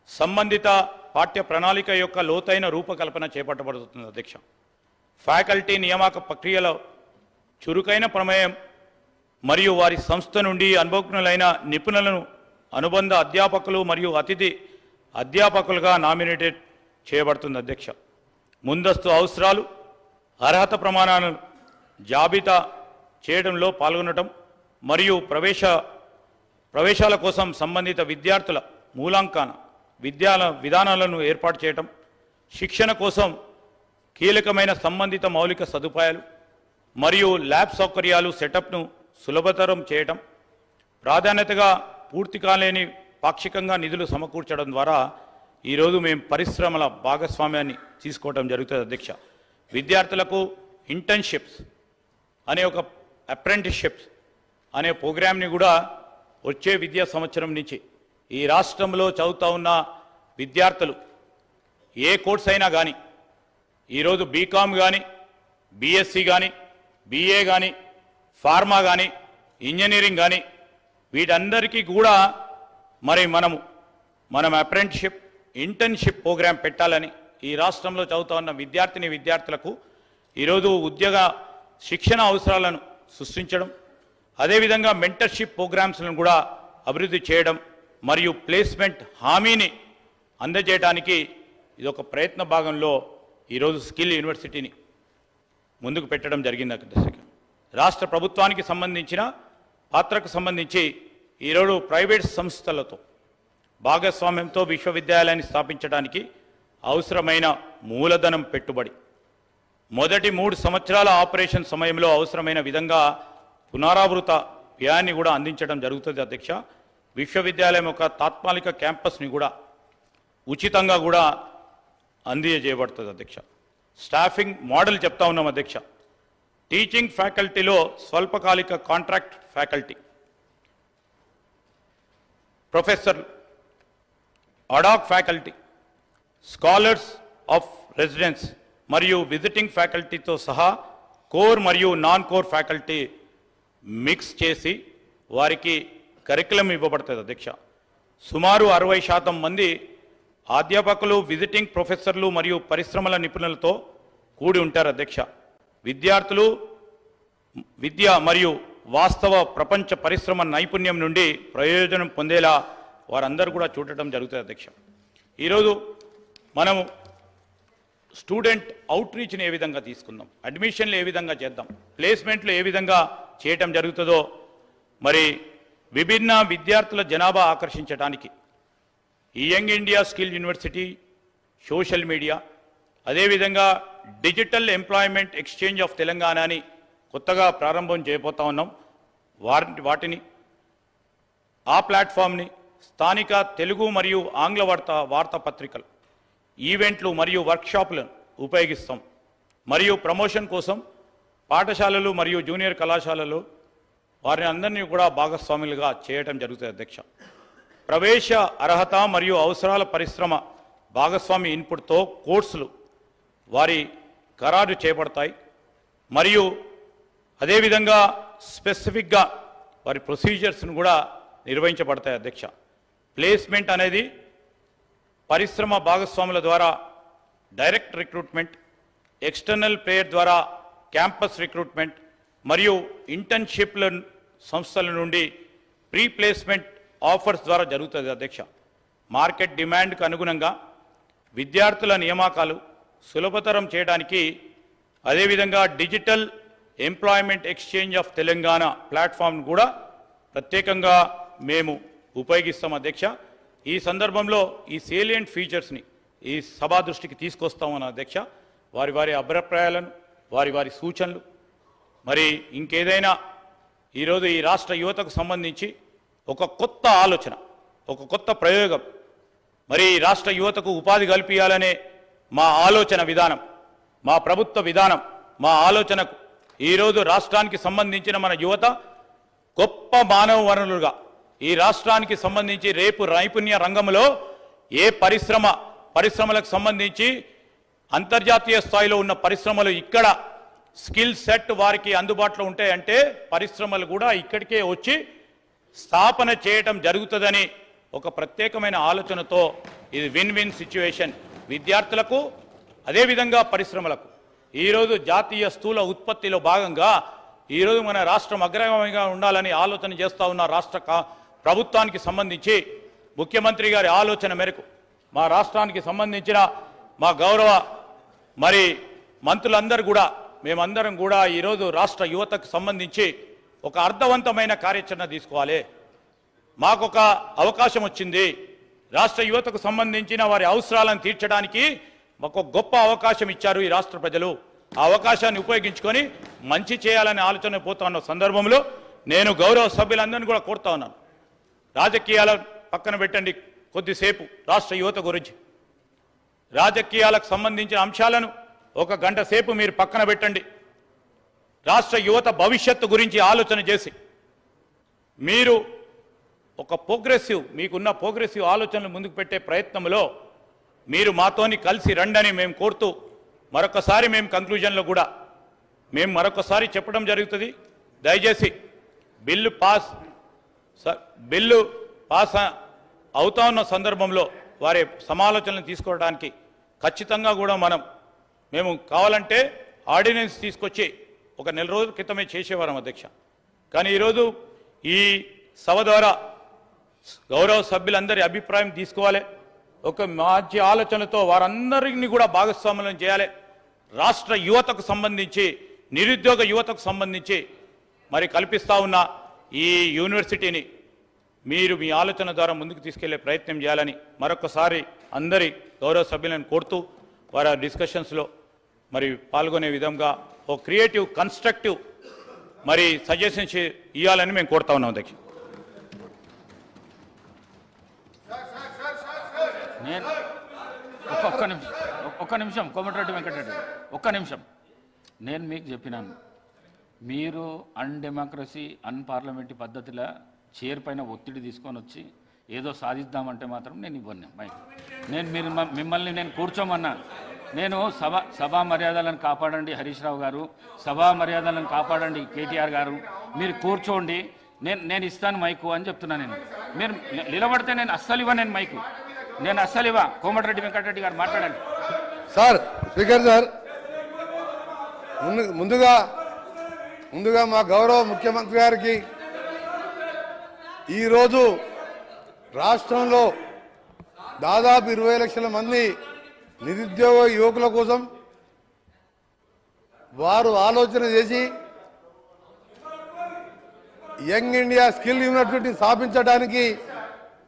సంబంధిత పాఠ్య ప్రణాళిక యొక్క లోతైన రూపకల్పన చేపట్టబడుతుంది అధ్యక్ష. ఫ్యాకల్టీ నియామక ప్రక్రియలో చురుకైన ప్రమేయం మరియు వారి సంస్థ నుండి అనుభవజ్ఞులైన నిపుణులను అనుబంధ అధ్యాపకులు మరియు అతిథి అధ్యాపకులుగా నామినేటెడ్ చేయబడుతుంది అధ్యక్ష. ముందస్తు అవసరాలు, అర్హత ప్రమాణాలను జాబితా చేయడంలో పాల్గొనడం మరియు ప్రవేశాల కోసం సంబంధిత విద్యార్థుల మూలాంకన విధానాలను ఏర్పాటు చేయడం, శిక్షణ కోసం కీలకమైన సంబంధిత మౌలిక సదుపాయాలు మరియు ల్యాబ్ సౌకర్యాలు సెటప్ను సులభతరం చేయడం, ప్రాధాన్యతగా పూర్తి కాలేని పాక్షికంగా నిధులు సమకూర్చడం ద్వారా ఈరోజు మేము పరిశ్రమల భాగస్వామ్యాన్ని తీసుకోవడం జరుగుతుంది అధ్యక్ష. విద్యార్థులకు ఇంటర్న్షిప్స్ అనే ఒక అప్రెంటిస్షిప్స్ అనే ప్రోగ్రామ్ని కూడా వచ్చే విద్యా సంవత్సరం నుంచి ఈ రాష్ట్రంలో చదువుతూ ఉన్న విద్యార్థులు ఏ కోర్స్ అయినా కానీ, ఈరోజు బీకామ్ కానీ, బీఎస్సీ కానీ, BA కానీ, ఫార్మా కానీ, ఇంజనీరింగ్ కానీ, వీటందరికీ కూడా మరి మనం అప్రెంటిస్షిప్, ఇంటర్న్షిప్ ప్రోగ్రాం పెట్టాలని ఈ రాష్ట్రంలో చదువుతూ ఉన్న విద్యార్థులకు ఈరోజు ఉద్యోగ శిక్షణ అవసరాలను సృష్టించడం, అదేవిధంగా మెంటర్షిప్ ప్రోగ్రామ్స్లను కూడా అభివృద్ధి చేయడం మరియు ప్లేస్మెంట్ హామీని అందజేయడానికి ఇది ఒక ప్రయత్న భాగంలో ఈరోజు స్కిల్ యూనివర్సిటీని ముందుకు పెట్టడం జరిగింది. అధ్యక్ష, రాష్ట్ర ప్రభుత్వానికి సంబంధించిన పాత్రకు సంబంధించి ఈరోజు ప్రైవేట్ సంస్థలతో భాగస్వామ్యంతో విశ్వవిద్యాలయాన్ని స్థాపించడానికి అవసరమైన మూలధనం పెట్టుబడి మొదటి 3 సంవత్సరాల ఆపరేషన్ సమయంలో అవసరమైన విధంగా పునరావృత వ్యయాన్ని కూడా అందించడం జరుగుతుంది. అధ్యక్ష, విశ్వవిద్యాలయం యొక్క తాత్కాలిక క్యాంపస్ని కూడా ఉచితంగా కూడా అందజేయబడుతుంది. అధ్యక్ష, స్టాఫింగ్ మోడల్ చెప్తా ఉన్నాం. అధ్యక్ష, టీచింగ్ ఫ్యాకల్టీలో స్వల్పకాలిక contract faculty, professor, ad hoc faculty, scholars of residence మరియు విజిటింగ్ ఫ్యాకల్టీతో సహా కోర్ మరియు నాన్ కోర్ ఫ్యాకల్టీ మిక్స్ చేసి వారికి కరికులం ఇవ్వబడుతుంది. అధ్యక్ష, సుమారు 60% మంది అధ్యాపకులు, విజిటింగ్ ప్రొఫెసర్లు మరియు పరిశ్రమల నిపుణులతో కూడి ఉంటారు. అధ్యక్ష, విద్యార్థులు విద్య మరియు వాస్తవ ప్రపంచ పరిశ్రమ నైపుణ్యం నుండి ప్రయోజనం పొందేలా వారందరూ కూడా చూడటం జరుగుతుంది. అధ్యక్ష, ఈరోజు మనము స్టూడెంట్ అవుట్రీచ్ని ఏ విధంగా తీసుకుందాం, అడ్మిషన్లు ఏ విధంగా చేద్దాం, ప్లేస్మెంట్లు ఏ విధంగా చేయటం జరుగుతుందో, మరి విభిన్న విద్యార్థుల జనాభా ఆకర్షించడానికి ఈ Young India Skill University, social media, అదేవిధంగా Digital Employment Exchange of Telangana అని కొత్తగా ప్రారంభం చేయబోతా ఉన్నాం. వాటిని ఆ ప్లాట్ఫామ్ని స్థానిక తెలుగు మరియు ఆంగ్ల వార్తాపత్రికలు, ఈవెంట్లు మరియు వర్క్షాపులను ఉపయోగిస్తాం. మరియు ప్రమోషన్ కోసం పాఠశాలలు మరియు జూనియర్ కళాశాలలు వారిని అందరినీ కూడా భాగస్వాములుగా చేయటం జరుగుతుంది. అధ్యక్ష, ప్రవేశ అర్హత మరియు అవసరాల పరిశ్రమ భాగస్వామి ఇన్పుట్తో కోర్సులు వారి ఖరారు చేయబడతాయి. మరియు అదేవిధంగా స్పెసిఫిక్గా వారి ప్రొసీజర్స్ను కూడా నిర్వహించబడతాయి. అధ్యక్ష, ప్లేస్మెంట్ అనేది పరిశ్రమ భాగస్వాముల ద్వారా డైరెక్ట్ రిక్రూట్మెంట్, ఎక్స్టర్నల్ ప్లేయర్ ద్వారా క్యాంపస్ రిక్రూట్మెంట్ మరియు ఇంటర్న్షిప్ల సంస్థల నుండి ప్రీ ప్లేస్మెంట్ ఆఫర్స్ ద్వారా జరుగుతుంది. అధ్యక్ష, మార్కెట్ డిమాండ్కు అనుగుణంగా విద్యార్థుల నియామకాలు సులభతరం చేయడానికి అదేవిధంగా Digital Employment Exchange of Telangana platform కూడా ప్రత్యేకంగా మేము ఉపయోగిస్తాం. అధ్యక్ష, ఈ సందర్భంలో ఈ సేలియంట్ ఫీచర్స్ని ఈ సభా దృష్టికి తీసుకొస్తామని అధ్యక్ష, వారి వారి అభిప్రాయాలను, వారి వారి సూచనలు, మరి ఇంకేదైనా ఈరోజు ఈ రాష్ట్ర యువతకు సంబంధించి ఒక కొత్త ఆలోచన, ఒక కొత్త ప్రయోగం, మరి రాష్ట్ర యువతకు ఉపాధి కల్పించాలనే మా ఆలోచన విధానం, మా ప్రభుత్వ విధానం, మా ఆలోచనకు ఈరోజు రాష్ట్రానికి సంబంధించిన మన యువత గొప్ప మానవ వనరులుగా ఈ రాష్ట్రానికి సంబంధించి రేపు నైపుణ్య రంగంలో ఏ పరిశ్రమలకు సంబంధించి అంతర్జాతీయ స్థాయిలో ఉన్న పరిశ్రమలు ఇక్కడ స్కిల్ సెట్ వారికి అందుబాటులో ఉంటాయంటే పరిశ్రమలు కూడా ఇక్కడికే వచ్చి స్థాపన చేయటం జరుగుతుందని ఒక ప్రత్యేకమైన ఆలోచనతో ఇది విన్ విన్ సిచ్యువేషన్ విద్యార్థులకు అదేవిధంగా పరిశ్రమలకు. ఈరోజు జాతీయ స్థూల ఉత్పత్తిలో భాగంగా ఈరోజు మన రాష్ట్రం అగ్రగామిగా ఉండాలని ఆలోచన చేస్తూ ఉన్న రాష్ట్ర ప్రభుత్వానికి సంబంధించి ముఖ్యమంత్రి గారి ఆలోచన మేరకు మా రాష్ట్రానికి సంబంధించిన మా గౌరవ మరి మంత్రులందరూ కూడా మేమందరం కూడా ఈరోజు రాష్ట్ర యువతకు సంబంధించి ఒక అర్థవంతమైన కార్యాచరణ తీసుకోవాలి. మాకొక అవకాశం వచ్చింది, రాష్ట్ర యువతకు సంబంధించిన వారి అవసరాలను తీర్చడానికి మాకు గొప్ప అవకాశం ఇచ్చారు ఈ రాష్ట్ర ప్రజలు. ఆ అవకాశాన్ని ఉపయోగించుకొని మంచి చేయాలనే ఆలోచన పోతా ఉన్న సందర్భంలో నేను గౌరవ సభ్యులందరినీ కూడా కోరుతా ఉన్నాను, రాజకీయాల పక్కన పెట్టండి కొద్దిసేపు, రాష్ట్ర యువత గురించి రాజకీయాలకు సంబంధించిన అంశాలను ఒక గంట సేపు మీరు పక్కన పెట్టండి. రాష్ట్ర యువత భవిష్యత్తు గురించి ఆలోచన చేసి మీరు ఒక మీకున్న ప్రోగ్రెసివ్ ఆలోచనలు ముందుకు పెట్టే ప్రయత్నంలో మీరు మాతోని కలిసి రండని మేము కోరుతూ మరొకసారి మేము కంక్లూజన్లో కూడా మేము మరొకసారి చెప్పడం జరుగుతుంది. దయచేసి బిల్లు పాస్ అవుతా ఉన్న సందర్భంలో వారి సమాలోచనలు తీసుకోవడానికి ఖచ్చితంగా కూడా మేము కావాలంటే ఆర్డినెన్స్ తీసుకొచ్చి ఒక నెల రోజుల క్రితమే చేసేవారం అధ్యక్ష. కానీ ఈరోజు ఈ సభ ద్వారా గౌరవ సభ్యులందరి అభిప్రాయం తీసుకోవాలి. ఒక మంచి ఆలోచనతో వారందరినీ కూడా భాగస్వామ్యం చేయాలి. రాష్ట్ర యువతకు సంబంధించి నిరుద్యోగ యువతకు సంబంధించి మరి కల్పిస్తా ఉన్న ఈ యూనివర్సిటీని మీరు మీ ఆలోచన ద్వారా ముందుకు తీసుకెళ్లే ప్రయత్నం చేయాలని మరొకసారి అందరి గౌరవ సభ్యులను కోరుతూ వారి డిస్కషన్స్లో మరి పాల్గొనే విధంగా ఓ క్రియేటివ్ కన్స్ట్రక్టివ్ మరి సజెషన్స్ ఇవ్వాలని మేము కోరుతా ఉన్నాం. అధ్యక్ష నేను ఒక్క నిమిషం కోమటిరెడ్డి వెంకటరెడ్డి ఒక్క నిమిషం. నేను మీకు చెప్పినాను, మీరు అన్డెమోక్రసీ అన్పార్లమెంటరీ పద్ధతిలో చైర్ పైన ఒత్తిడి తీసుకొని వచ్చి ఏదో సాధిద్దామంటే మాత్రం నేను ఇవ్వను మైక్. నేను మిమ్మల్ని నేను కూర్చోమన్నా. నేను సభా మర్యాదలను కాపాడండి హరీష్ రావు గారు, సభా మర్యాదలను కాపాడండి కేటీఆర్ గారు, మీరు కూర్చోండి, నేను ఇస్తాను మైకు అని చెప్తున్నాను. మీరు నిలబడితే నేను అస్సలు ఇవ్వ, నేను మైకు నేను అస్సలు ఇవ్వ. కోమటిరెడ్డి వెంకటరెడ్డి గారు మాట్లాడండి. సార్ స్పీకర్ సార్, ముందుగా మా గౌరవ ముఖ్యమంత్రి గారికి ఈరోజు రాష్ట్రంలో దాదాపు 20 లక్షల మంది నిరుద్యోగ యువకుల కోసం వారు ఆలోచన చేసి యంగ్ ఇండియా స్కిల్ యూనివర్సిటీ స్థాపించడానికి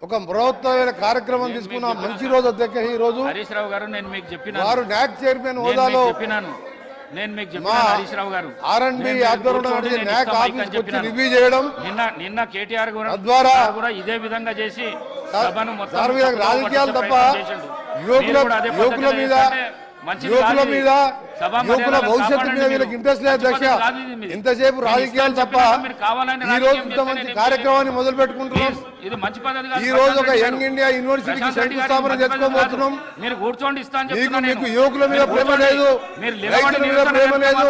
ఒక బృహత్తమైన కార్యక్రమం తీసుకున్న మంచి రోజు అధ్యక్ష. ఈ రోజు హరీష్ రావు గారు నేను మీకు చెప్పిన వారు నాక్ చైర్మన్ హోదాలో నేను మీకు చెప్పినాను హరీష్ రావు గారు, R&D ఆధ్వర్యంలో నాక్ ఆఫీస్ వచ్చి రివ్యూ చేయడం, నిన్న కేటీఆర్ ద్వారా కూడా ఇదే విధంగా చేసి సభను మొత్తం రాజకీయాలు తప్ప యువకుల మీద యువకుల భవిష్యత్తు మీద వీళ్ళకి ఇంట్రెస్ట్ లేదు అధ్యక్ష. ఇంతసేపు రాజకీయాలు తప్ప ఈ రోజు ఇంత మంచి కార్యక్రమాన్ని మొదలు పెట్టుకుంటున్నాం. ఇది మంచి పద్ధతి. ఈ రోజు ఒక యంగ్ ఇండియా యూనివర్సిటీకి శంకుస్థాపన చేసుకోబోతున్నాం. మీరు కూర్చోండి, మీకు యువకుల మీద ప్రేమ లేదు, రైతుల మీద ప్రేమ లేదు.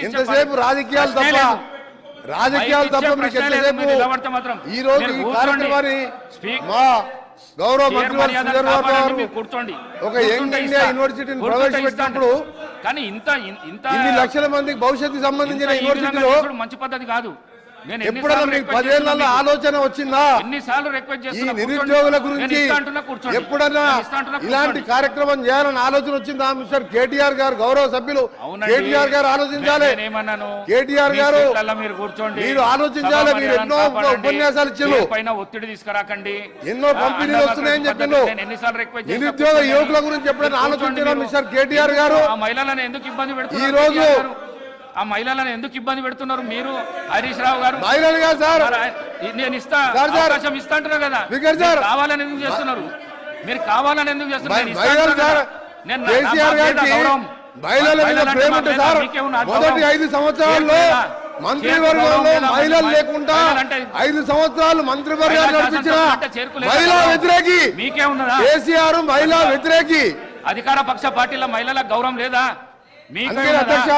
ఇంతసేపు రాజకీయాలు తప్ప మీకు ఎంతసేపు ఈ రోజు ఈ కార్యక్రమాన్ని మా గౌరవ మంత్రి కూర్చోండి ఒక యంగ్ ఇండియా యూనివర్సిటీని ప్రవేశపెట్టినప్పుడు కానీ ఇన్ని లక్షల మందికి భవిష్యత్తుకు సంబంధించిన యూనివర్సిటీలో మంచి పద్ధతి కాదు. ఎప్పుడైనా మీకు 10 ఏళ్లలో ఆలోచన వచ్చిందా ఎన్నిసార్లు రిక్వెస్ట్ ఈ చేస్తున్నా నిరుద్యోగుల గురించి? ఎప్పుడన్నా ఇలాంటి కార్యక్రమం చేయాలని ఆలోచన వచ్చిందా? మిస్టర్ కేటీఆర్ గారు, గౌరవ సభ్యులు కేటీఆర్ గారు ఆలోచించాలి. కేటీఆర్ గారు మీరు ఆలోచించాలి. మీరు ఎన్నో ఉపన్యాసాలు ఇచ్చారు, పైన ఒత్తిడి తీసుకురాకండి, ఎన్నో కంపెనీలు వస్తున్నాయని చెప్పిండ్రు. నిరుద్యోగ యువకుల గురించి ఎప్పుడైనా ఆలోచించారా మిస్టర్ కేటీఆర్ గారు? ఆ మహిళలను ఎందుకు ఇబ్బంది పెడుతున్నారు? ఈ రోజు ఆ మహిళలను ఎందుకు ఇబ్బంది పెడుతున్నారు మీరు? హరీష్ రావు గారు మహిళలుగా సార్ నేను అవకాశం ఇస్తా అంటున్నారు కదా, కావాలని ఎందుకు చేస్తున్నారు? మీరు కావాలని ఎందుకు చేస్తున్నారు? మహిళల మీద ప్రేమ ఉంటే సార్ మొదటి 5 సంవత్సరాల్లో మంత్రివర్గంలో మహిళలు లేకుండా 5 సంవత్సరాలు మంత్రివర్గాలు నడిపించిన మహిళా వ్యతిరేకి మీకే ఉన్నదా? కేసీఆర్ మహిళా వ్యతిరేకి. అధికార పక్ష పార్టీల మహిళలకు గౌరవం లేదా? మీకే అధ్యక్ష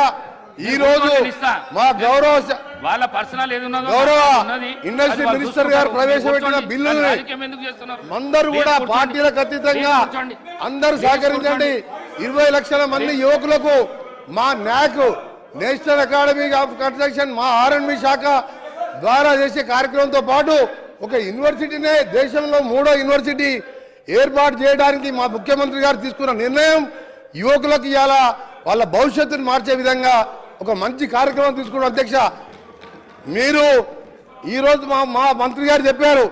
ఈ రోజు మా గౌరవ వాళ్ళ పర్సనల్ గౌరవ ఇండస్ట్రీ మినిస్టర్ గారు ప్రవేశపెట్టిన బిల్లులు అందరూ కూడా పార్టీలకు అతీతంగా అందరూ సహకరించండి. 20 లక్షల మంది యువకులకు మా నాక్ నేషనల్ అకాడమీ ఆఫ్ కన్స్ట్రక్షన్ మా R&D శాఖ ద్వారా చేసే కార్యక్రమంతో పాటు ఒక యూనివర్సిటీనే దేశంలో 3వ యూనివర్సిటీ ఏర్పాటు చేయడానికి మా ముఖ్యమంత్రి గారు తీసుకున్న నిర్ణయం యువకులకు ఇవాళ వాళ్ళ భవిష్యత్తును మార్చే విధంగా ఒక మంచి కార్యక్రమం తీసుకున్న అధ్యక్ష. మీరు ఈరోజు మా మంత్రి గారు చెప్పారు,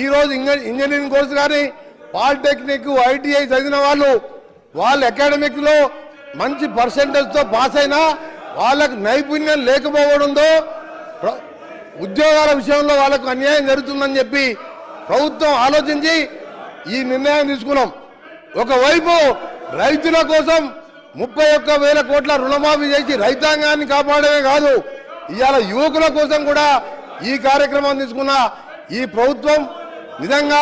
ఈరోజు ఇంజనీరింగ్ కోర్సు కానీ పాలిటెక్నిక్ ITI చదివిన వాళ్ళు అకాడమిక్లో మంచి పర్సెంటేజ్తో పాస్ అయినా వాళ్ళకు నైపుణ్యం లేకపోవడంతో ఉద్యోగాల విషయంలో వాళ్ళకు అన్యాయం జరుగుతుందని చెప్పి ప్రభుత్వం ఆలోచించి ఈ నిర్ణయం తీసుకున్నాం. ఒకవైపు రైతుల కోసం 31,000 కోట్ల రుణమాఫీ చేసి రైతాంగాన్ని కాపాడమే కాదు, ఇవాళ యువకుల కోసం కూడా ఈ కార్యక్రమం తీసుకున్న ఈ ప్రభుత్వం నిజంగా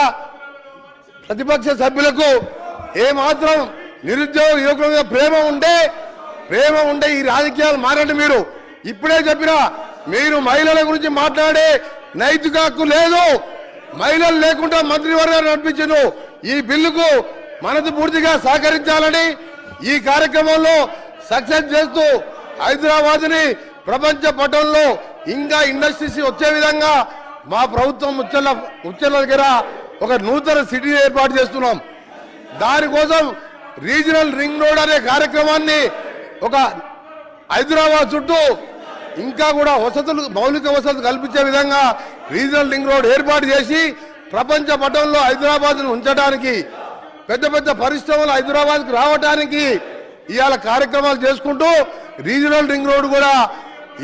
ప్రతిపక్ష సభ్యులకు ఏమాత్రం నిరుద్యోగ యువకుల మీద ప్రేమ ఉంటే ఈ రాజకీయాలు మారండి. మీరు ఇప్పుడే చెప్పినా మీరు మహిళల గురించి మాట్లాడే నైతిక హక్కు లేదు. మహిళలు లేకుండా మంత్రివర్గాన్ని నడిపించను. ఈ బిల్లుకు మనసు పూర్తిగా సహకరించాలని ఈ కార్యక్రమంలో సక్సెస్ చేస్తూ హైదరాబాద్ని ప్రపంచ పటంలో ఇంకా ఇండస్ట్రీస్ వచ్చే విధంగా మా ప్రభుత్వం ఉచ్చల దగ్గర ఒక నూతన సిటీ ఏర్పాటు చేస్తున్నాం. దానికోసం రీజనల్ రింగ్ రోడ్ అనే కార్యక్రమాన్ని ఒక హైదరాబాద్ చుట్టూ ఇంకా కూడా వసతులు మౌలిక వసతులు కల్పించే విధంగా రీజనల్ రింగ్ రోడ్ ఏర్పాటు చేసి ప్రపంచ పటంలో హైదరాబాద్ను ఉంచడానికి పెద్ద పెద్ద పరిశ్రమలు హైదరాబాద్కు రావడానికి ఇవాళ కార్యక్రమాలు చేసుకుంటూ రీజనల్ రింగ్ రోడ్ కూడా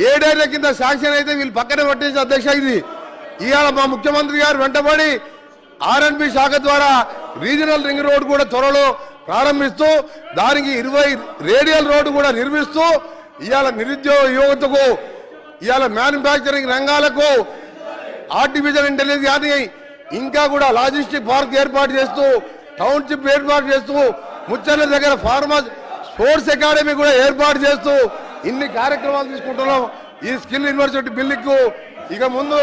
7 ఏళ్ల కింద శాంక్షన్ అయితే వీళ్ళు పక్కనే పట్టేసి అధ్యక్ష ఇది ఇవాళ మా ముఖ్యమంత్రి గారు వెంటబడి ఆర్ఎండ్బి శాఖ ద్వారా రీజనల్ రింగ్ రోడ్ కూడా త్వరలో ప్రారంభిస్తూ దానికి 20 రేడియల్ రోడ్డు కూడా నిర్మిస్తూ ఇవాళ నిరుద్యోగ యువతకు ఇవాళ మ్యానుఫ్యాక్చరింగ్ రంగాలకు ఆర్టిఫిషియల్ ఇంటెలిజెన్స్ కానీ ఇంకా కూడా లాజిస్టిక్ పార్క్ ఏర్పాటు చేస్తూ టౌన్షిప్ ఏర్పాటు చేస్తూ ముచ్చర్ల దగ్గర ఫార్మా స్పోర్ట్స్ అకాడమీ కూడా ఏర్పాటు చేస్తూ ఇన్ని కార్యక్రమాలు తీసుకుంటున్నాం ఈ స్కిల్ యూనివర్సిటీ బిల్లుకు ఇక ముందు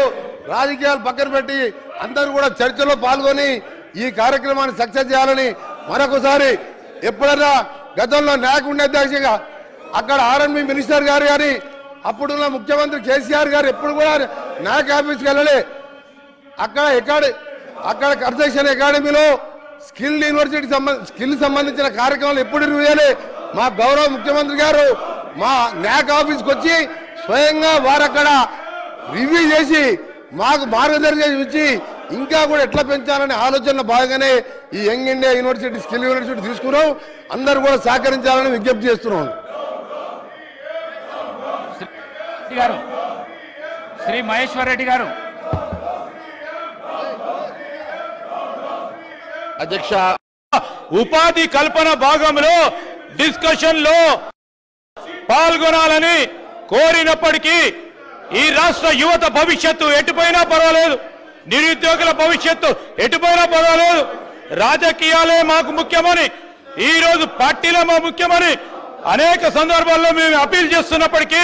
రాజకీయాలు పక్కన పెట్టి అందరూ కూడా చర్చలో పాల్గొని ఈ కార్యక్రమాన్ని సక్సెస్ చేయాలని మరొకసారి ఎప్పుడైనా గతంలో నాకు ఉండే అధ్యక్షగా అక్కడ ఆర్ఎండ్బి మినిస్టర్ గారు కానీ అప్పుడున్న ముఖ్యమంత్రి కేసీఆర్ గారు ఎప్పుడు కూడా నాక్ ఆఫీస్కి వెళ్ళలే అక్కడ కన్స్ట్రక్షన్ అకాడమీలో స్కిల్ యూనివర్సిటీ స్కిల్ సంబంధించిన కార్యక్రమాలు ఎప్పుడు చేయాలి మా గౌరవ ముఖ్యమంత్రి గారు మా నాక్ ఆఫీస్కి వచ్చి స్వయంగా వారు అక్కడ రివ్యూ చేసి మాకు మార్గదర్శనం ఇచ్చి ఇంకా కూడా ఎట్లా పెంచాలనే ఆలోచనలో భాగంగానే ఈ Young India university skill university తీసుకున్నాం అందరూ కూడా సహకరించాలని విజ్ఞప్తి చేస్తున్నాం శ్రీ మహేశ్వర్ రెడ్డి గారు అధ్యక్ష ఉపాధి కల్పన భాగంలో డిస్కషన్ లో పాల్గొనాలని కోరినప్పటికీ ఈ రాష్ట్ర యువత భవిష్యత్తు ఎటుపోయినా పర్వాలేదు నిరుద్యోగుల భవిష్యత్తు ఎటుపోయినా పర్వాలేదు రాజకీయాలే మాకు ముఖ్యమని ఈ రోజు పార్టీలే మా ముఖ్యమని అనేక సందర్భాల్లో మేము అపీల్ చేస్తున్నప్పటికీ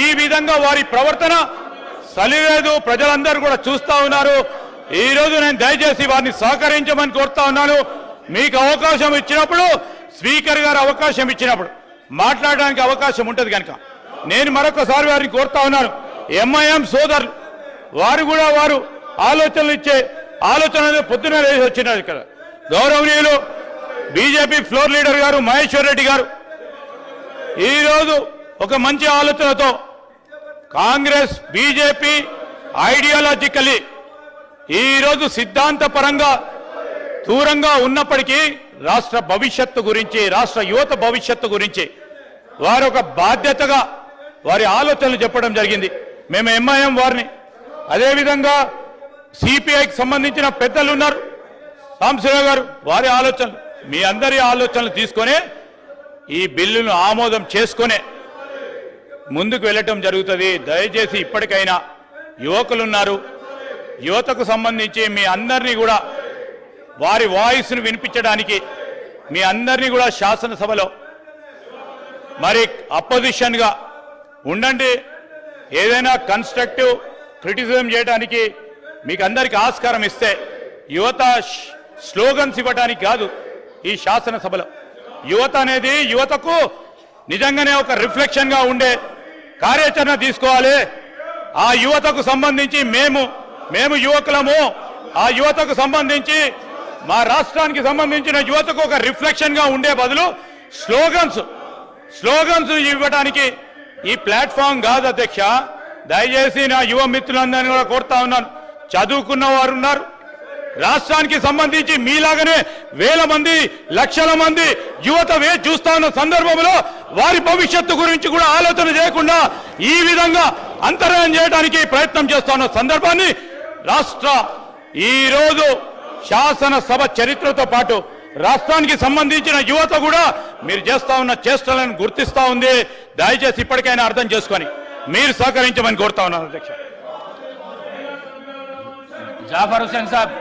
ఈ విధంగా వారి ప్రవర్తన సలిలేదు ప్రజలందరూ కూడా చూస్తా ఉన్నారు ఈ రోజు నేను దయచేసి వారిని సహకరించమని కోరుతా ఉన్నాను మీకు అవకాశం ఇచ్చినప్పుడు స్పీకర్ గారు అవకాశం ఇచ్చినప్పుడు మాట్లాడడానికి అవకాశం ఉంటుంది కనుక నేను మరొకసారి వారిని కోరుతా ఉన్నాను ఎంఐఎం సోదరులు వారు కూడా వారు ఆలోచనలు ఇచ్చే ఆలోచన పొద్దున వేసి వచ్చినారు ఇక్కడ గౌరవనీయులు బీజేపీ ఫ్లోర్ లీడర్ గారు మహేశ్వర్ రెడ్డి గారు ఈరోజు ఒక మంచి ఆలోచనతో కాంగ్రెస్ బీజేపీ ఐడియాలజికలీ ఈరోజు సిద్ధాంతపరంగా దూరంగా ఉన్నప్పటికీ రాష్ట్ర భవిష్యత్తు గురించి రాష్ట్ర యువత భవిష్యత్తు గురించి వారు ఒక బాధ్యతగా వారి ఆలోచనలు చెప్పడం జరిగింది మేము ఎంఐఎం వారిని అదేవిధంగా సిపిఐకి సంబంధించిన పెద్దలు ఉన్నారు సాంబశివరావు గారు వారి ఆలోచనలు మీ అందరి ఆలోచనలు తీసుకొని ఈ బిల్లును ఆమోదం చేసుకునే ముందుకు వెళ్ళటం జరుగుతుంది దయచేసి ఇప్పటికైనా యువకులున్నారు యువతకు సంబంధించి మీ అందరినీ కూడా వారి వాయిస్ను వినిపించడానికి మీ అందరినీ కూడా శాసనసభలో మరి అపోజిషన్గా ఉండండి ఏదైనా కన్స్ట్రక్టివ్ క్రిటిసిజం చేయడానికి మీకు అందరికీ ఆస్కారం ఇస్తే యువత స్లోగన్స్ ఇవ్వడానికి కాదు ఈ శాసనసభలో యువత అనేది యువతకు నిజంగానే ఒక రిఫ్లెక్షన్గా ఉండే కార్యాచరణ తీసుకోవాలి ఆ యువతకు సంబంధించి మేము యువకులము ఆ యువతకు సంబంధించి మా రాష్ట్రానికి సంబంధించిన యువతకు ఒక రిఫ్లెక్షన్గా ఉండే బదులు స్లోగన్స్ ఇవ్వడానికి ఈ ప్లాట్ఫామ్ కాదు అధ్యక్ష దయచేసి నా యువ మిత్రులందరినీ కూడా కోరుతా ఉన్నాను చదువుకున్న వారు ఉన్నారు రాష్ట్రానికి సంబంధించి మీలాగానే వేల మంది లక్షల మంది యువత చూస్తా ఉన్న సందర్భంలో వారి భవిష్యత్తు గురించి కూడా ఆలోచన చేయకుండా ఈ విధంగా అంతరాయం చేయడానికి ప్రయత్నం చేస్తున్న సందర్భాన్ని రాష్ట్ర ఈరోజు శాసనసభ చరిత్రతో పాటు రాష్ట్రానికి సంబంధించిన యువత కూడా మీరు చేస్తా ఉన్న చేష్టలను గుర్తిస్తా ఉంది దయచేసి ఇప్పటికైనా అర్థం చేసుకొని మీరు సహకరించమని కోరుతా ఉన్నాను అధ్యక్ష జాఫర్ హుసేన్ సాబ్